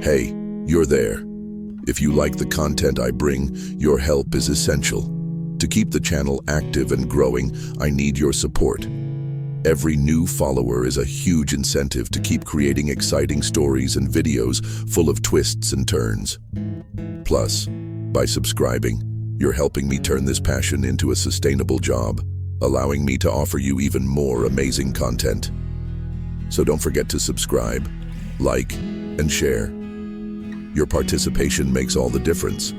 Hey, you're there. If you like the content I bring, your help is essential. To keep the channel active and growing, I need your support. Every new follower is a huge incentive to keep creating exciting stories and videos full of twists and turns. Plus, by subscribing, you're helping me turn this passion into a sustainable job, allowing me to offer you even more amazing content. So don't forget to subscribe, like, and share. Your participation makes all the difference.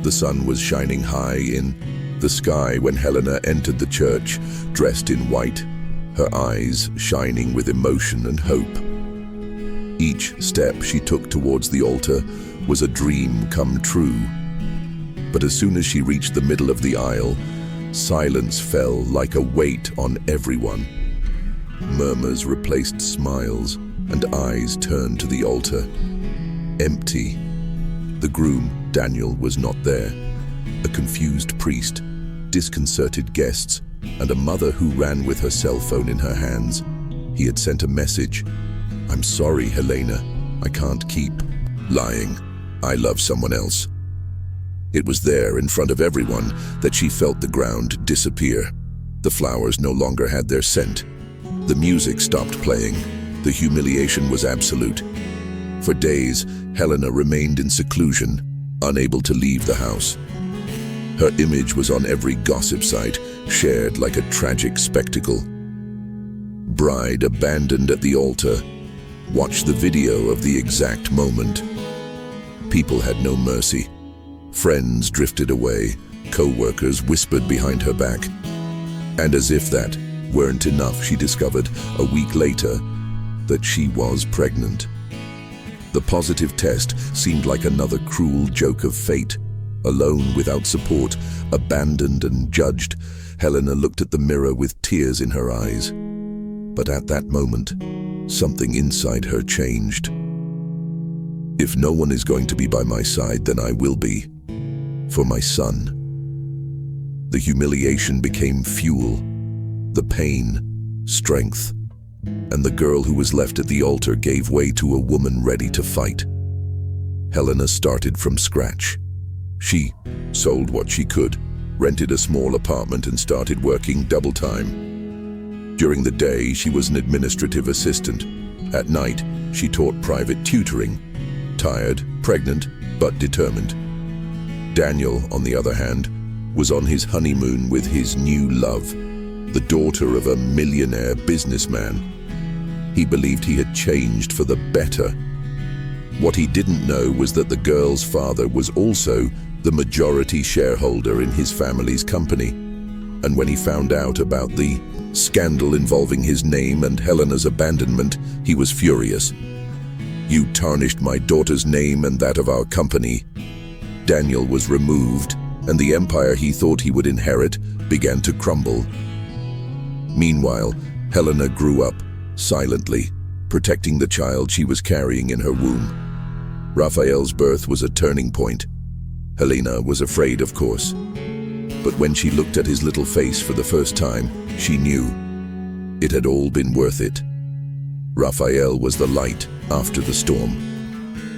The sun was shining high in the sky when Helena entered the church, dressed in white, her eyes shining with emotion and hope. Each step she took towards the altar was a dream come true. But as soon as she reached the middle of the aisle, silence fell like a weight on everyone. Murmurs replaced smiles, and eyes turned to the altar. Empty. The groom, Daniel, was not there. A confused priest, disconcerted guests, and a mother who ran with her cell phone in her hands. He had sent a message. "I'm sorry, Helena. I can't keep lying. I love someone else." It was there, in front of everyone, that she felt the ground disappear. The flowers no longer had their scent. The music stopped playing. The humiliation was absolute. For days, Helena remained in seclusion, unable to leave the house. Her image was on every gossip site, shared like a tragic spectacle. Bride abandoned at the altar. Watch the video of the exact moment. People had no mercy. Friends drifted away. Co-workers whispered behind her back. And as if that weren't enough, she discovered a week later that she was pregnant. The positive test seemed like another cruel joke of fate. Alone, without support, abandoned and judged, Helena looked at the mirror with tears in her eyes. But at that moment, something inside her changed. If no one is going to be by my side, then I will be. For my son. The humiliation became fuel, the pain, strength, and the girl who was left at the altar gave way to a woman ready to fight. Helena started from scratch. She sold what she could, rented a small apartment, and started working double time. During the day, she was an administrative assistant. At night, she taught private tutoring. Tired, pregnant, but determined. Daniel, on the other hand, was on his honeymoon with his new love, the daughter of a millionaire businessman. He believed he had changed for the better. What he didn't know was that the girl's father was also the majority shareholder in his family's company. And when he found out about the scandal involving his name and Helena's abandonment, he was furious. "You tarnished my daughter's name and that of our company." Daniel was removed, and the empire he thought he would inherit began to crumble. Meanwhile, Helena grew up, silently, protecting the child she was carrying in her womb. Raphael's birth was a turning point. Helena was afraid, of course. But when she looked at his little face for the first time, she knew it had all been worth it. Raphael was the light after the storm.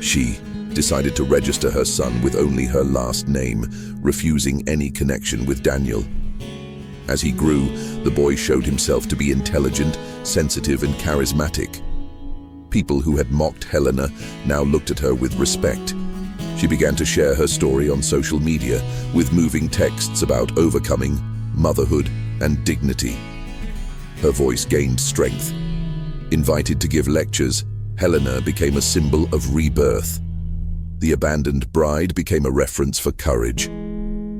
She decided to register her son with only her last name, refusing any connection with Daniel. As he grew, the boy showed himself to be intelligent, sensitive, and charismatic. People who had mocked Helena now looked at her with respect. She began to share her story on social media, with moving texts about overcoming, motherhood, and dignity. Her voice gained strength. Invited to give lectures, Helena became a symbol of rebirth. The abandoned bride became a reference for courage.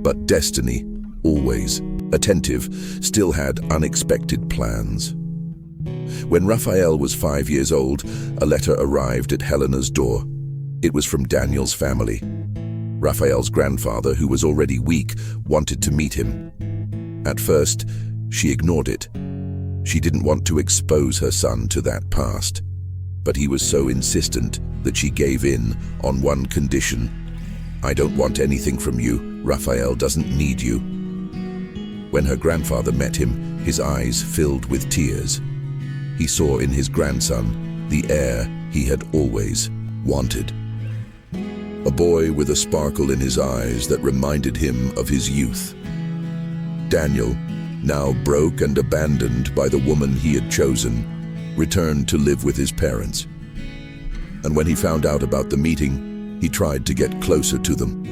But destiny, always attentive, still had unexpected plans. When Raphael was 5 years old, a letter arrived at Helena's door. It was from Daniel's family. Raphael's grandfather, who was already weak, wanted to meet him. At first, she ignored it. She didn't want to expose her son to that past. But he was so insistent that she gave in on one condition. "I don't want anything from you. Raphael doesn't need you." When her grandfather met him, his eyes filled with tears. He saw in his grandson the heir he had always wanted. A boy with a sparkle in his eyes that reminded him of his youth. Daniel, now broke and abandoned by the woman he had chosen, returned to live with his parents. And when he found out about the meeting, he tried to get closer to them.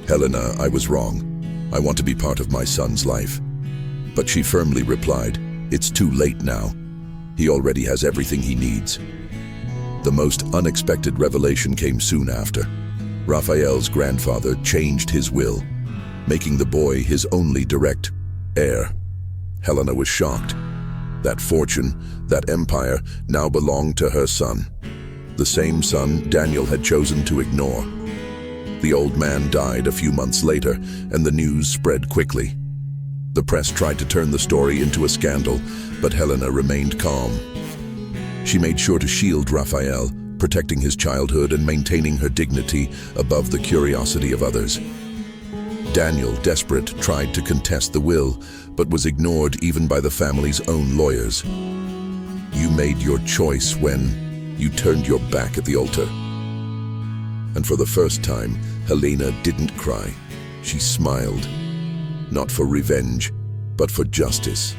"Helena, I was wrong. I want to be part of my son's life." But she firmly replied, "It's too late now. He already has everything he needs." The most unexpected revelation came soon after. Raphael's grandfather changed his will, making the boy his only direct heir. Helena was shocked. That fortune, that empire, now belonged to her son. The same son Daniel had chosen to ignore. The old man died a few months later, and the news spread quickly. The press tried to turn the story into a scandal, but Helena remained calm. She made sure to shield Raphael, protecting his childhood and maintaining her dignity above the curiosity of others. Daniel, desperate, tried to contest the will, but was ignored even by the family's own lawyers. "You made your choice when you turned your back at the altar." And for the first time, Helena didn't cry. She smiled. Not for revenge, but for justice.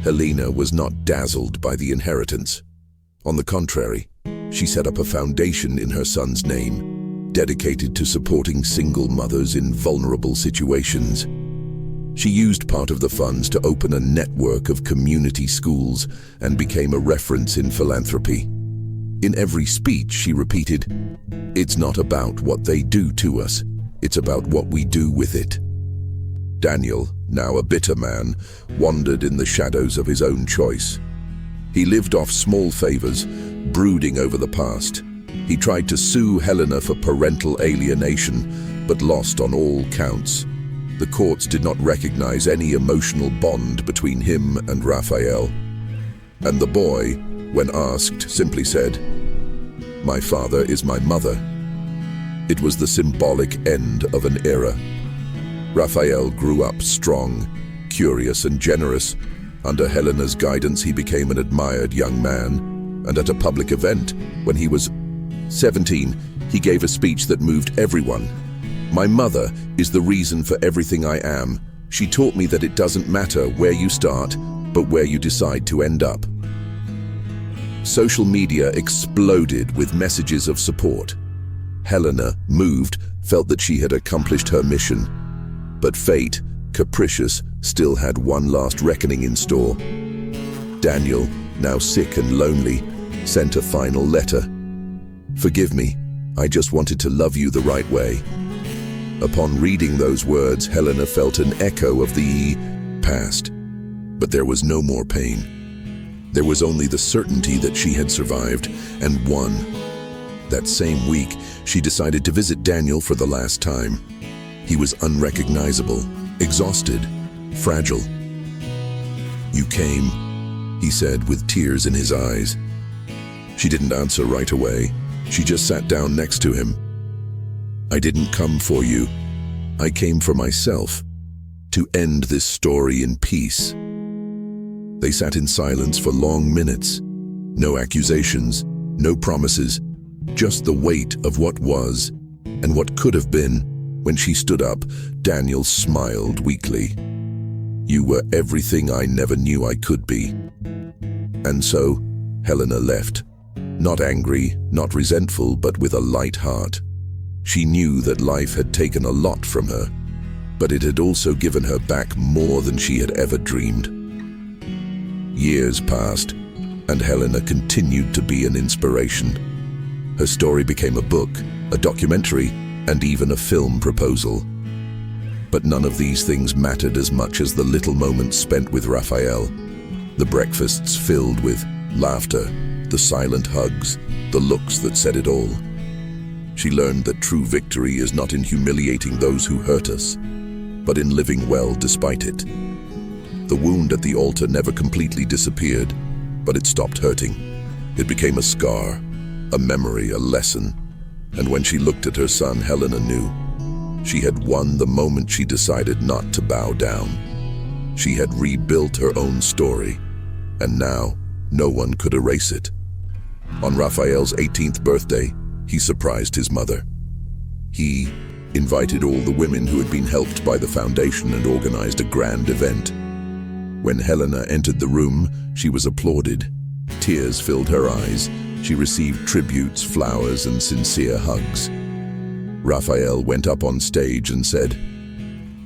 Helena was not dazzled by the inheritance. On the contrary, she set up a foundation in her son's name, dedicated to supporting single mothers in vulnerable situations. She used part of the funds to open a network of community schools and became a reference in philanthropy. In every speech, she repeated, "It's not about what they do to us, it's about what we do with it." Daniel, now a bitter man, wandered in the shadows of his own choice. He lived off small favors, brooding over the past. He tried to sue Helena for parental alienation, but lost on all counts. The courts did not recognize any emotional bond between him and Raphael. And the boy, when asked, simply said, "My father is my mother." It was the symbolic end of an era. Raphael grew up strong, curious and generous. Under Helena's guidance, he became an admired young man, and at a public event, when he was 17, he gave a speech that moved everyone. "My mother is the reason for everything I am. She taught me that it doesn't matter where you start, but where you decide to end up." Social media exploded with messages of support. Helena, moved, felt that she had accomplished her mission. But fate, capricious, still had one last reckoning in store. Daniel, now sick and lonely, sent a final letter. "Forgive me, I just wanted to love you the right way." Upon reading those words, Helena felt an echo of the past. But there was no more pain. There was only the certainty that she had survived and won. That same week, she decided to visit Daniel for the last time. He was unrecognizable, exhausted, fragile. "You came," he said with tears in his eyes. She didn't answer right away. She just sat down next to him. "I didn't come for you. I came for myself, to end this story in peace." They sat in silence for long minutes. No accusations, no promises, just the weight of what was and what could have been. When she stood up, Daniel smiled weakly. "You were everything I never knew I could be." And so, Helena left. Not angry, not resentful, but with a light heart. She knew that life had taken a lot from her, but it had also given her back more than she had ever dreamed. Years passed, and Helena continued to be an inspiration. Her story became a book, a documentary, and even a film proposal. But none of these things mattered as much as the little moments spent with Raphael. The breakfasts filled with laughter, the silent hugs, the looks that said it all. She learned that true victory is not in humiliating those who hurt us, but in living well despite it. The wound at the altar never completely disappeared, but it stopped hurting. It became a scar, a memory, a lesson. And when she looked at her son, Helena knew. She had won the moment she decided not to bow down. She had rebuilt her own story, and now no one could erase it. On Raphael's 18th birthday, he surprised his mother. He invited all the women who had been helped by the foundation and organized a grand event. When Helena entered the room, she was applauded. Tears filled her eyes. She received tributes, flowers, and sincere hugs. Raphael went up on stage and said,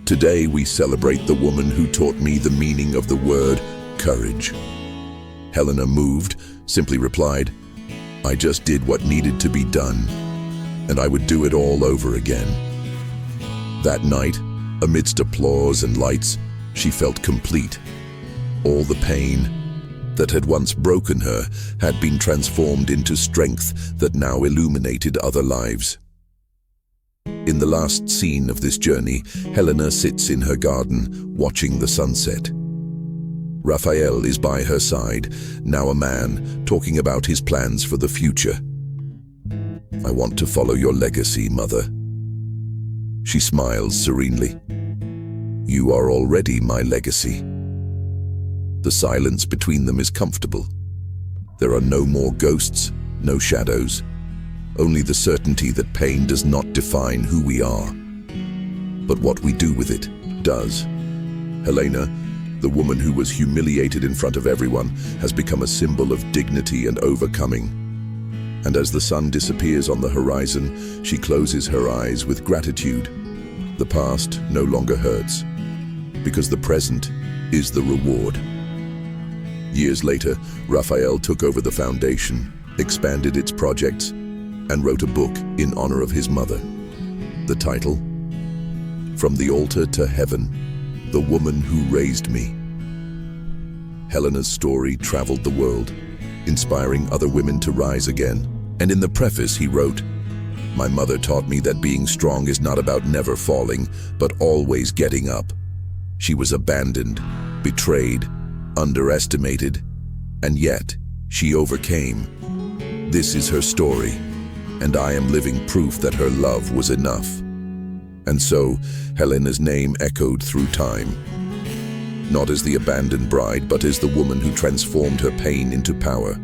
"Today we celebrate the woman who taught me the meaning of the word courage." Helena, moved, simply replied, "I just did what needed to be done, and I would do it all over again." That night, amidst applause and lights, she felt complete. All the pain that had once broken her had been transformed into strength that now illuminated other lives. In the last scene of this journey, Helena sits in her garden, watching the sunset. Raphael is by her side, now a man, talking about his plans for the future. "I want to follow your legacy, Mother." She smiles serenely. "You are already my legacy." The silence between them is comfortable. There are no more ghosts, no shadows, only the certainty that pain does not define who we are. But what we do with it does. Helena, the woman who was humiliated in front of everyone, has become a symbol of dignity and overcoming. And as the sun disappears on the horizon, she closes her eyes with gratitude. The past no longer hurts, because the present is the reward. Years later, Raphael took over the foundation, expanded its projects, and wrote a book in honor of his mother. The title? From the Altar to Heaven, The Woman Who Raised Me. Helena's story traveled the world, inspiring other women to rise again. And in the preface he wrote, "My mother taught me that being strong is not about never falling, but always getting up. She was abandoned, betrayed, underestimated, and yet she overcame. This is her story, and I am living proof that her love was enough." And so, Helena's name echoed through time, not as the abandoned bride, but as the woman who transformed her pain into power.